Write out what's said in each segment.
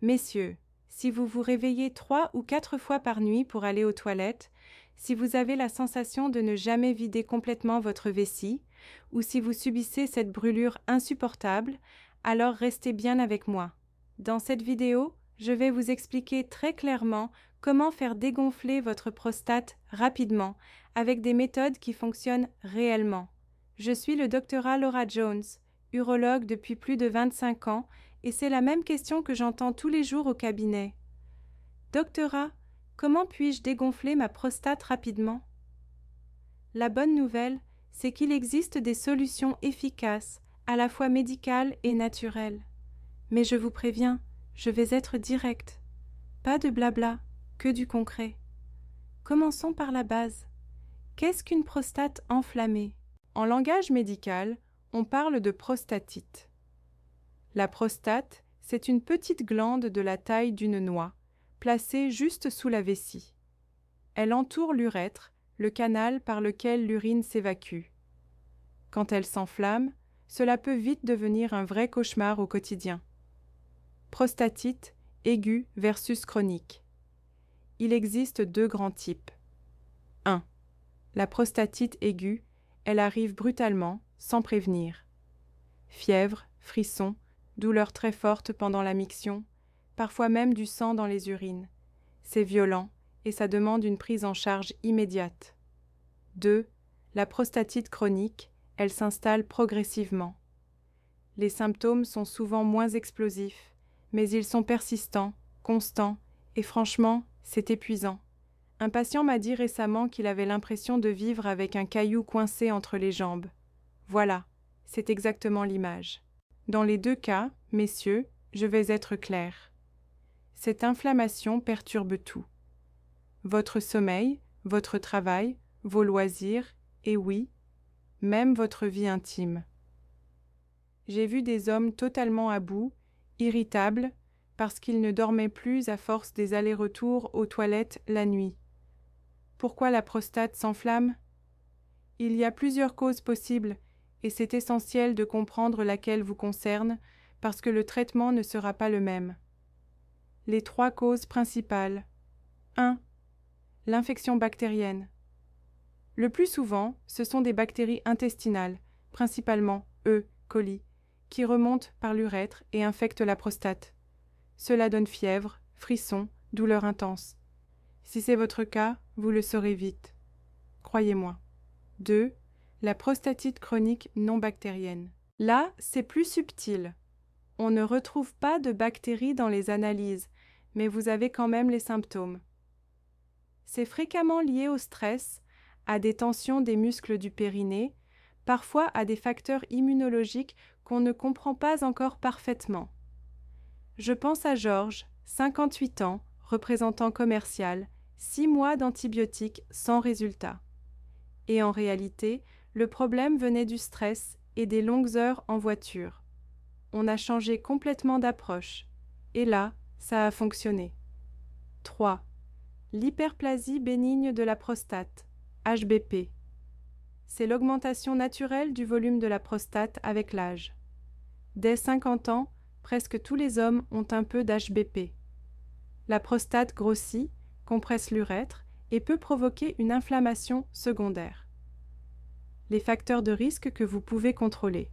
Messieurs, si vous vous réveillez 3 ou 4 fois par nuit pour aller aux toilettes, si vous avez la sensation de ne jamais vider complètement votre vessie, ou si vous subissez cette brûlure insupportable, alors restez bien avec moi. Dans cette vidéo, je vais vous expliquer très clairement comment faire dégonfler votre prostate rapidement avec des méthodes qui fonctionnent réellement. Je suis le Dr. Laura Jones, urologue depuis plus de 25 ans, et c'est la même question que j'entends tous les jours au cabinet. Doctora, comment puis-je dégonfler ma prostate rapidement? La bonne nouvelle, c'est qu'il existe des solutions efficaces, à la fois médicales et naturelles. Mais je vous préviens, je vais être directe. Pas de blabla, que du concret. Commençons par la base. Qu'est-ce qu'une prostate enflammée? En langage médical, on parle de prostatite. La prostate, c'est une petite glande de la taille d'une noix, placée juste sous la vessie. Elle entoure l'urètre, le canal par lequel l'urine s'évacue. Quand elle s'enflamme, cela peut vite devenir un vrai cauchemar au quotidien. Prostatite, aiguë versus chronique. Il existe deux grands types. 1. La prostatite aiguë, elle arrive brutalement, sans prévenir. Fièvre, frissons, douleurs très fortes pendant la miction, parfois même du sang dans les urines. C'est violent et ça demande une prise en charge immédiate. 2. La prostatite chronique, elle s'installe progressivement. Les symptômes sont souvent moins explosifs, mais ils sont persistants, constants, et franchement, c'est épuisant. Un patient m'a dit récemment qu'il avait l'impression de vivre avec un caillou coincé entre les jambes. Voilà, c'est exactement l'image. Dans les deux cas, messieurs, je vais être claire. Cette inflammation perturbe tout. Votre sommeil, votre travail, vos loisirs, et oui, même votre vie intime. J'ai vu des hommes totalement à bout, irritables, parce qu'ils ne dormaient plus à force des allers-retours aux toilettes la nuit. Pourquoi la prostate s'enflamme? Il y a plusieurs causes possibles, et c'est essentiel de comprendre laquelle vous concerne, parce que le traitement ne sera pas le même. Les 3 causes principales. 1. L'infection bactérienne. Le plus souvent, ce sont des bactéries intestinales, principalement E. coli, qui remontent par l'urètre et infectent la prostate. Cela donne fièvre, frissons, douleurs intenses. Si c'est votre cas, vous le saurez vite. Croyez-moi. 2. La prostatite chronique non bactérienne. Là, c'est plus subtil. On ne retrouve pas de bactéries dans les analyses, mais vous avez quand même les symptômes. C'est fréquemment lié au stress, à des tensions des muscles du périnée, parfois à des facteurs immunologiques qu'on ne comprend pas encore parfaitement. Je pense à Georges, 58 ans, représentant commercial, 6 mois d'antibiotiques sans résultat. Et en réalité, le problème venait du stress et des longues heures en voiture. On a changé complètement d'approche. Et là, ça a fonctionné. 3. L'hyperplasie bénigne de la prostate, HBP. C'est l'augmentation naturelle du volume de la prostate avec l'âge. Dès 50 ans, presque tous les hommes ont un peu d'HBP. La prostate grossit, compresse l'urètre et peut provoquer une inflammation secondaire. Les facteurs de risque que vous pouvez contrôler.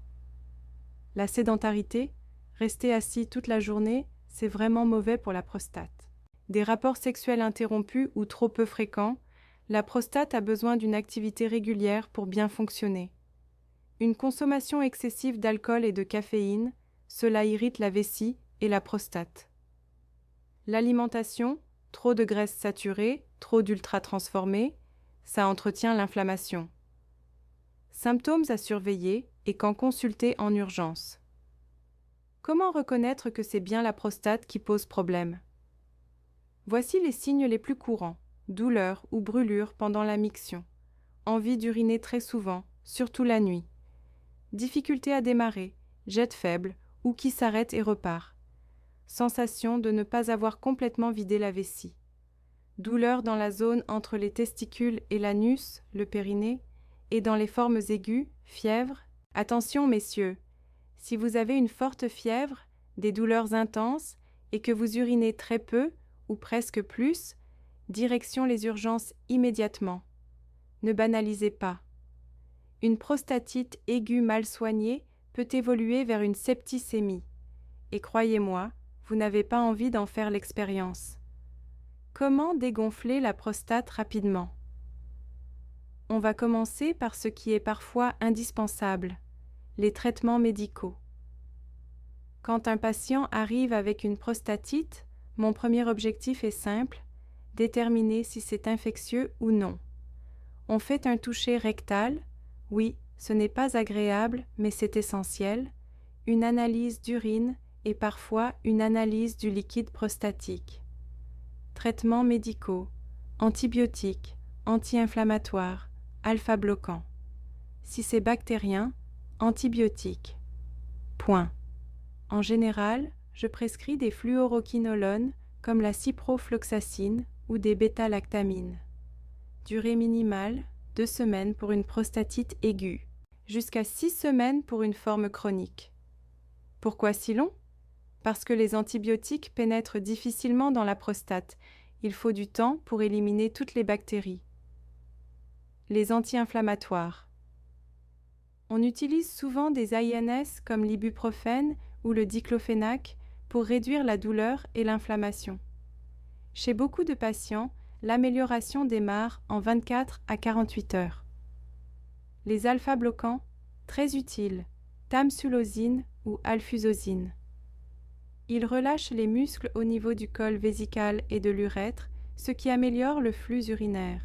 La sédentarité, rester assis toute la journée, c'est vraiment mauvais pour la prostate. Des rapports sexuels interrompus ou trop peu fréquents, la prostate a besoin d'une activité régulière pour bien fonctionner. Une consommation excessive d'alcool et de caféine, cela irrite la vessie et la prostate. L'alimentation, trop de graisses saturées, trop d'ultra-transformés, ça entretient l'inflammation. Symptômes à surveiller et quand consulter en urgence. Comment reconnaître que c'est bien la prostate qui pose problème? Voici les signes les plus courants: douleur ou brûlure pendant la miction, envie d'uriner très souvent, surtout la nuit, difficulté à démarrer, jet faible ou qui s'arrête et repart, sensation de ne pas avoir complètement vidé la vessie, douleur dans la zone entre les testicules et l'anus, le périnée, et dans les formes aiguës, fièvre. Attention messieurs, si vous avez une forte fièvre, des douleurs intenses, et que vous urinez très peu ou presque plus, direction les urgences immédiatement. Ne banalisez pas. Une prostatite aiguë mal soignée peut évoluer vers une septicémie. Et croyez-moi, vous n'avez pas envie d'en faire l'expérience. Comment dégonfler la prostate rapidement? On va commencer par ce qui est parfois indispensable, les traitements médicaux. Quand un patient arrive avec une prostatite, mon premier objectif est simple, déterminer si c'est infectieux ou non. On fait un toucher rectal, oui, ce n'est pas agréable, mais c'est essentiel, une analyse d'urine et parfois une analyse du liquide prostatique. Traitements médicaux, antibiotiques, anti-inflammatoires, alpha-bloquants. Si c'est bactérien, antibiotiques. Point. En général, je prescris des fluoroquinolones comme la ciprofloxacine ou des bêta-lactamines. Durée minimale, 2 semaines pour une prostatite aiguë, jusqu'à 6 semaines pour une forme chronique. Pourquoi si long? Parce que les antibiotiques pénètrent difficilement dans la prostate. Il faut du temps pour éliminer toutes les bactéries. Les anti-inflammatoires. On utilise souvent des INS comme l'ibuprofène ou le diclofénac pour réduire la douleur et l'inflammation. Chez beaucoup de patients, l'amélioration démarre en 24 à 48 heures. Les alpha-bloquants, très utiles, tamsulosine ou alfusobine. Ils relâchent les muscles au niveau du col vésical et de l'urètre, ce qui améliore le flux urinaire.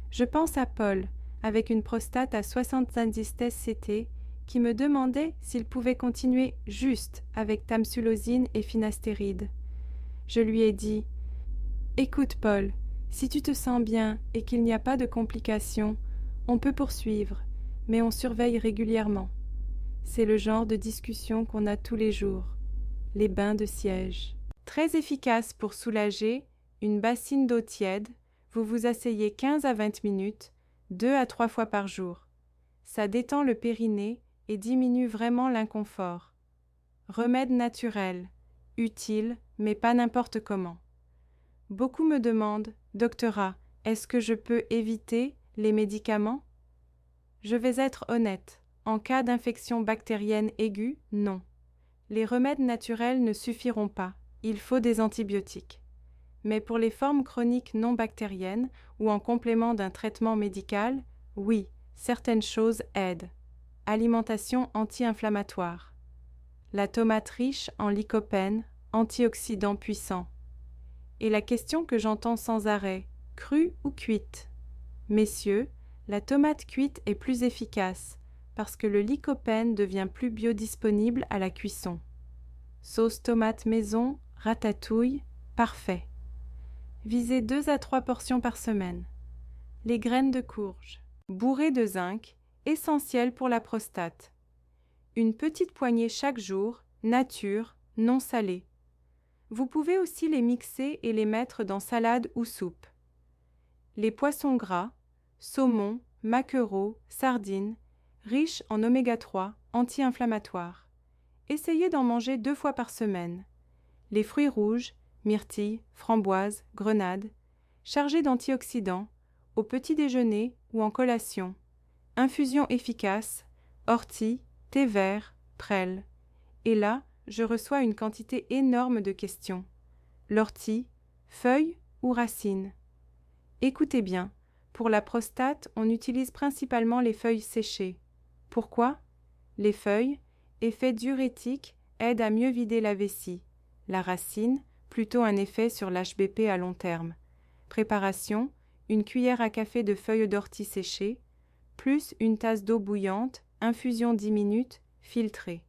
Je pense à Paul, avec une prostate à 70 CT, qui me demandait s'il pouvait continuer juste avec tamsulosine et finastéride. Je lui ai dit « Écoute Paul, si tu te sens bien et qu'il n'y a pas de complications, on peut poursuivre, mais on surveille régulièrement. C'est le genre de discussion qu'on a tous les jours. Les bains de siège. » Très efficace pour soulager, une bassine d'eau tiède, vous vous asseyez 15 à 20 minutes, 2 à 3 fois par jour. Ça détend le périnée et diminue vraiment l'inconfort. Remède naturel, utile, mais pas n'importe comment. Beaucoup me demandent « Doctora, est-ce que je peux éviter les médicaments ?» Je vais être honnête. En cas d'infection bactérienne aiguë, non. Les remèdes naturels ne suffiront pas. Il faut des antibiotiques. Mais pour les formes chroniques non bactériennes ou en complément d'un traitement médical, oui, certaines choses aident. Alimentation anti-inflammatoire. La tomate riche en lycopène, antioxydant puissant. Et la question que j'entends sans arrêt, crue ou cuite? Messieurs, la tomate cuite est plus efficace parce que le lycopène devient plus biodisponible à la cuisson. Sauce tomate maison, ratatouille, parfait. Visez 2 à 3 portions par semaine. Les graines de courge, bourrées de zinc, essentielles pour la prostate. Une petite poignée chaque jour, nature, non salée. Vous pouvez aussi les mixer et les mettre dans salade ou soupe. Les poissons gras, saumon, maquereau, sardines, riches en oméga 3, anti-inflammatoires. Essayez d'en manger 2 fois par semaine. Les fruits rouges, myrtilles, framboises, grenades, chargés d'antioxydants, au petit déjeuner ou en collation. Infusion efficace, ortie, thé vert, prêle. Et là, je reçois une quantité énorme de questions. L'ortie, feuilles ou racines? Écoutez bien, pour la prostate, on utilise principalement les feuilles séchées. Pourquoi? Les feuilles, effet diurétique, aident à mieux vider la vessie. La racine, plutôt un effet sur l'HBP à long terme. Préparation, une cuillère à café de feuilles d'ortie séchées, plus une tasse d'eau bouillante, infusion 10 minutes, filtrée.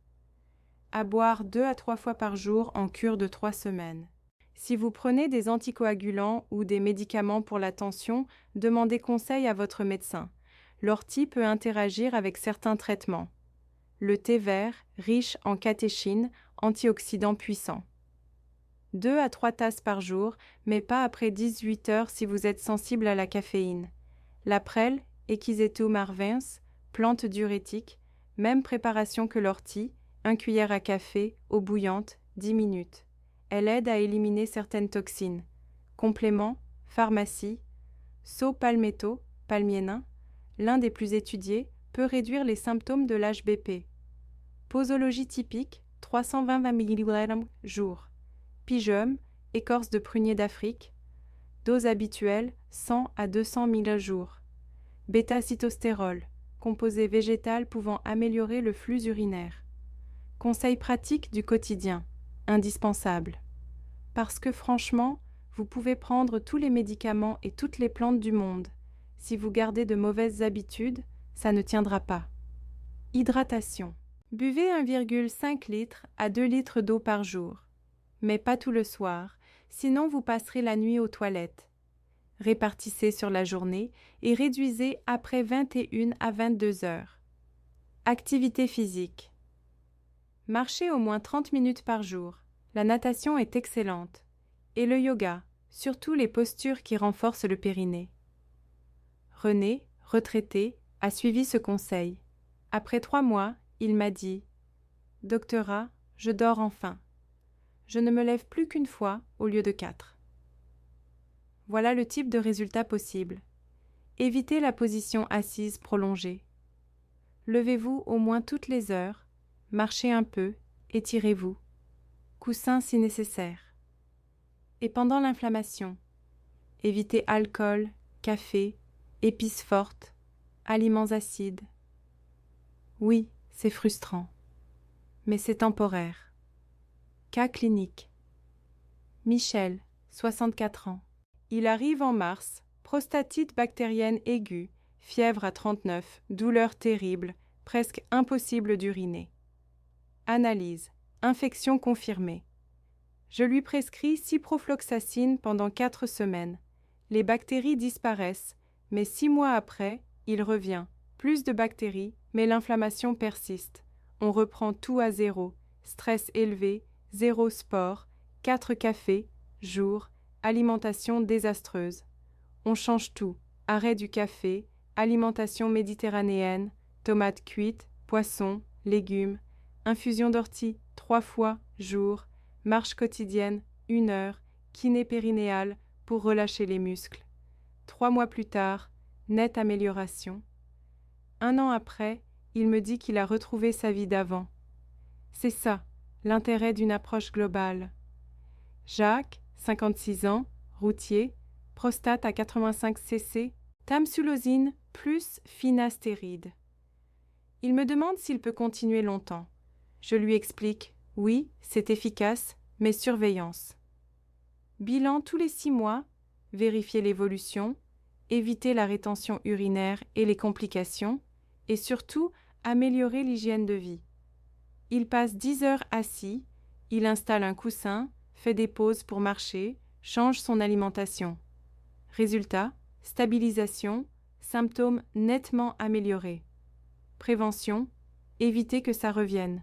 À boire 2 à 3 fois par jour en cure de 3 semaines. Si vous prenez des anticoagulants ou des médicaments pour la tension, demandez conseil à votre médecin. L'ortie peut interagir avec certains traitements. Le thé vert, riche en catéchine, antioxydant puissant. 2 à 3 tasses par jour, mais pas après 18 heures si vous êtes sensible à la caféine. La prêle, Echisetum arvens, plante diurétique, même préparation que l'ortie, 1 cuillère à café, eau bouillante, 10 minutes. Elle aide à éliminer certaines toxines. Complément, pharmacie, saw-palmetto, palmier nain, l'un des plus étudiés, peut réduire les symptômes de l'HBP. Posologie typique, 320 mg jour. Pygeum, écorce de prunier d'Afrique. Dose habituelle, 100 à 200 mg jour. Bêta-cytostérol, composé végétal pouvant améliorer le flux urinaire. Conseil pratique du quotidien, indispensable. Parce que franchement, vous pouvez prendre tous les médicaments et toutes les plantes du monde. Si vous gardez de mauvaises habitudes, ça ne tiendra pas. Hydratation. Buvez 1,5 litre à 2 litres d'eau par jour. Mais pas tout le soir, sinon vous passerez la nuit aux toilettes. Répartissez sur la journée et réduisez après 21 à 22 heures. Activité physique. Marchez au moins 30 minutes par jour. La natation est excellente. Et le yoga, surtout les postures qui renforcent le périnée. René, retraité, a suivi ce conseil. Après 3 mois, il m'a dit « Doctora, je dors enfin. Je ne me lève plus qu'une fois au lieu de 4. » Voilà le type de résultat possible. Évitez la position assise prolongée. Levez-vous au moins toutes les heures, marchez un peu, étirez-vous. Coussin si nécessaire. Et pendant l'inflammation, évitez alcool, café, épices fortes, aliments acides. Oui, c'est frustrant, mais c'est temporaire. Cas clinique. Michel, 64 ans. Il arrive en mars, prostatite bactérienne aiguë, fièvre à 39, douleur terrible, presque impossible d'uriner. Analyse. Infection confirmée. Je lui prescris ciprofloxacine pendant 4 semaines. Les bactéries disparaissent, mais 6 mois après, il revient. Plus de bactéries, mais l'inflammation persiste. On reprend tout à zéro. Stress élevé, 0 sport, 4 cafés, jour, alimentation désastreuse. On change tout. Arrêt du café, alimentation méditerranéenne, tomates cuites, poissons, légumes, infusion d'ortie 3 fois, jour, marche quotidienne, 1 heure, kiné périnéale pour relâcher les muscles. 3 mois plus tard, nette amélioration. 1 an après, il me dit qu'il a retrouvé sa vie d'avant. C'est ça, l'intérêt d'une approche globale. Jacques, 56 ans, routier, prostate à 85 cc, tamsulosine plus finastéride. Il me demande s'il peut continuer longtemps. Je lui explique, oui, c'est efficace, mais surveillance. Bilan tous les 6 mois, vérifier l'évolution, éviter la rétention urinaire et les complications, et surtout améliorer l'hygiène de vie. Il passe 10 heures assis, il installe un coussin, fait des pauses pour marcher, change son alimentation. Résultat, stabilisation, symptômes nettement améliorés. Prévention, éviter que ça revienne.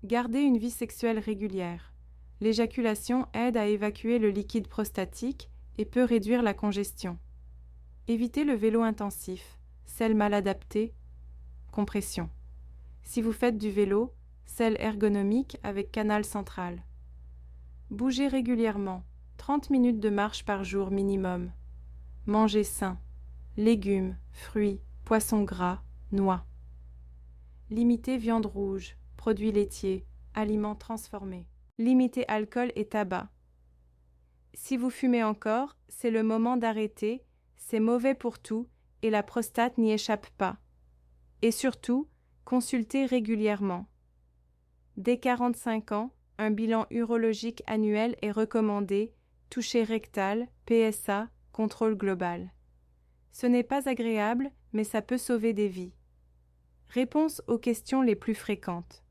Garder une vie sexuelle régulière. L'éjaculation aide à évacuer le liquide prostatique et peut réduire la congestion. Éviter le vélo intensif, selle mal adaptée, compression. Si vous faites du vélo, selle ergonomique avec canal central. Bougez régulièrement, 30 minutes de marche par jour minimum. Mangez sain, légumes, fruits, poissons gras, noix. Limitez viande rouge, produits laitiers, aliments transformés. Limitez alcool et tabac. Si vous fumez encore, c'est le moment d'arrêter, c'est mauvais pour tout et la prostate n'y échappe pas. Et surtout, consultez régulièrement. Dès 45 ans, un bilan urologique annuel est recommandé, toucher rectal, PSA, contrôle global. Ce n'est pas agréable, mais ça peut sauver des vies. Réponse aux questions les plus fréquentes.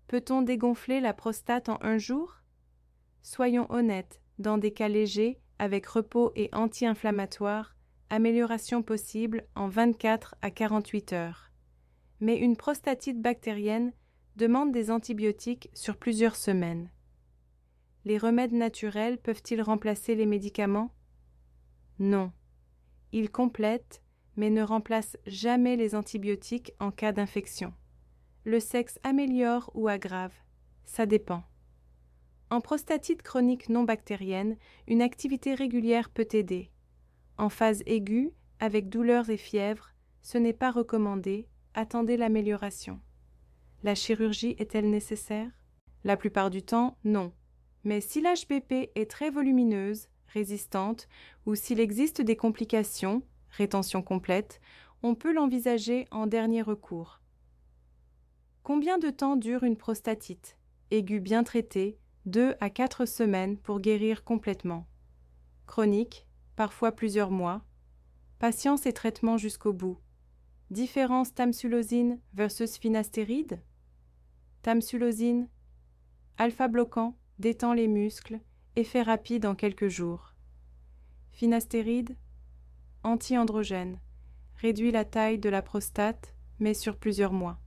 Peut-on dégonfler la prostate en 1 jour? Soyons honnêtes, dans des cas légers, avec repos et anti-inflammatoire, amélioration possible en 24 à 48 heures. Mais une prostatite bactérienne demande des antibiotiques sur plusieurs semaines. Les remèdes naturels peuvent-ils remplacer les médicaments? Non. Ils complètent, mais ne remplacent jamais les antibiotiques en cas d'infection. Le sexe améliore ou aggrave, ça dépend. En prostatite chronique non bactérienne, une activité régulière peut aider. En phase aiguë, avec douleurs et fièvre, ce n'est pas recommandé, attendez l'amélioration. La chirurgie est-elle nécessaire? La plupart du temps, non. Mais si l'HPP est très volumineuse, résistante, ou s'il existe des complications, rétention complète, on peut l'envisager en dernier recours. Combien de temps dure une prostatite? Aiguë bien traitée, 2 à 4 semaines pour guérir complètement. Chronique, parfois plusieurs mois. Patience et traitement jusqu'au bout. Différence tamsulosine versus finastéride? Tamsulosine, alpha-bloquant, détend les muscles, effet rapide en quelques jours. Finastéride, anti-androgène, réduit la taille de la prostate, mais sur plusieurs mois.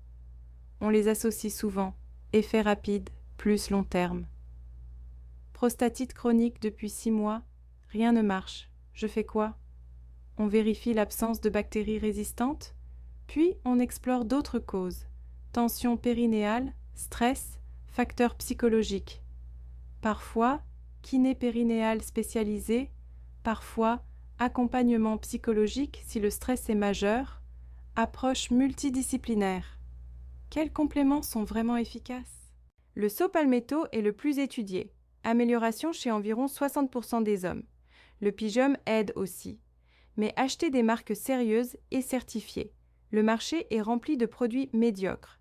On les associe souvent, effet rapide, plus long terme. Prostatite chronique depuis 6 mois, rien ne marche. Je fais quoi? On vérifie l'absence de bactéries résistantes, puis on explore d'autres causes. Tension périnéale, stress, facteurs psychologiques. Parfois, kiné périnéale spécialisé, parfois accompagnement psychologique si le stress est majeur, approche multidisciplinaire. Quels compléments sont vraiment efficaces? Le saut palmetto est le plus étudié. Amélioration chez environ 60% des hommes. Le pyjum aide aussi. Mais achetez des marques sérieuses et certifiées. Le marché est rempli de produits médiocres.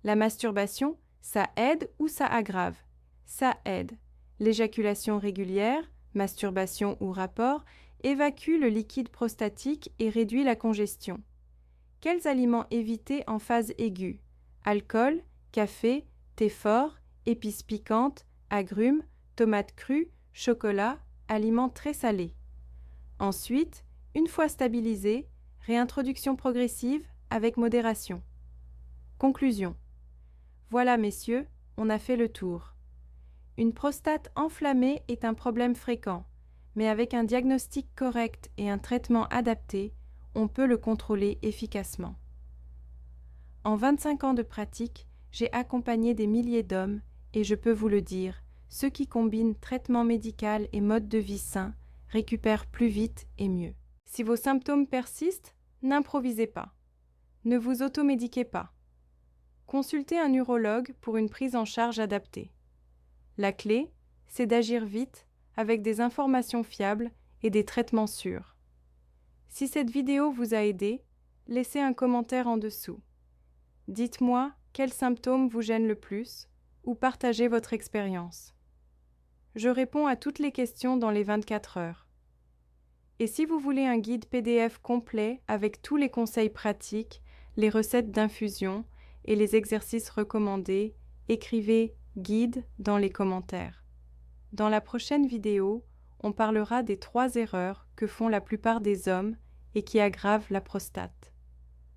La masturbation, ça aide ou ça aggrave? Ça aide. L'éjaculation régulière, masturbation ou rapport, évacue le liquide prostatique et réduit la congestion. Quels aliments éviter en phase aiguë? Alcool, café, thé fort, épices piquantes, agrumes, tomates crues, chocolat, aliments très salés. Ensuite, une fois stabilisé, réintroduction progressive avec modération. Conclusion. Voilà, messieurs, on a fait le tour. Une prostate enflammée est un problème fréquent, mais avec un diagnostic correct et un traitement adapté, on peut le contrôler efficacement. En 25 ans de pratique, j'ai accompagné des milliers d'hommes et je peux vous le dire, ceux qui combinent traitement médical et mode de vie sain récupèrent plus vite et mieux. Si vos symptômes persistent, n'improvisez pas. Ne vous automédiquez pas. Consultez un urologue pour une prise en charge adaptée. La clé, c'est d'agir vite avec des informations fiables et des traitements sûrs. Si cette vidéo vous a aidé, laissez un commentaire en dessous. Dites-moi quels symptômes vous gênent le plus ou partagez votre expérience. Je réponds à toutes les questions dans les 24 heures. Et si vous voulez un guide PDF complet avec tous les conseils pratiques, les recettes d'infusion et les exercices recommandés, écrivez « guide » dans les commentaires. Dans la prochaine vidéo, on parlera des 3 erreurs que font la plupart des hommes et qui aggravent la prostate.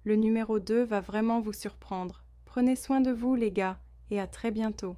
Le numéro 2 va vraiment vous surprendre. Prenez soin de vous les gars et à très bientôt.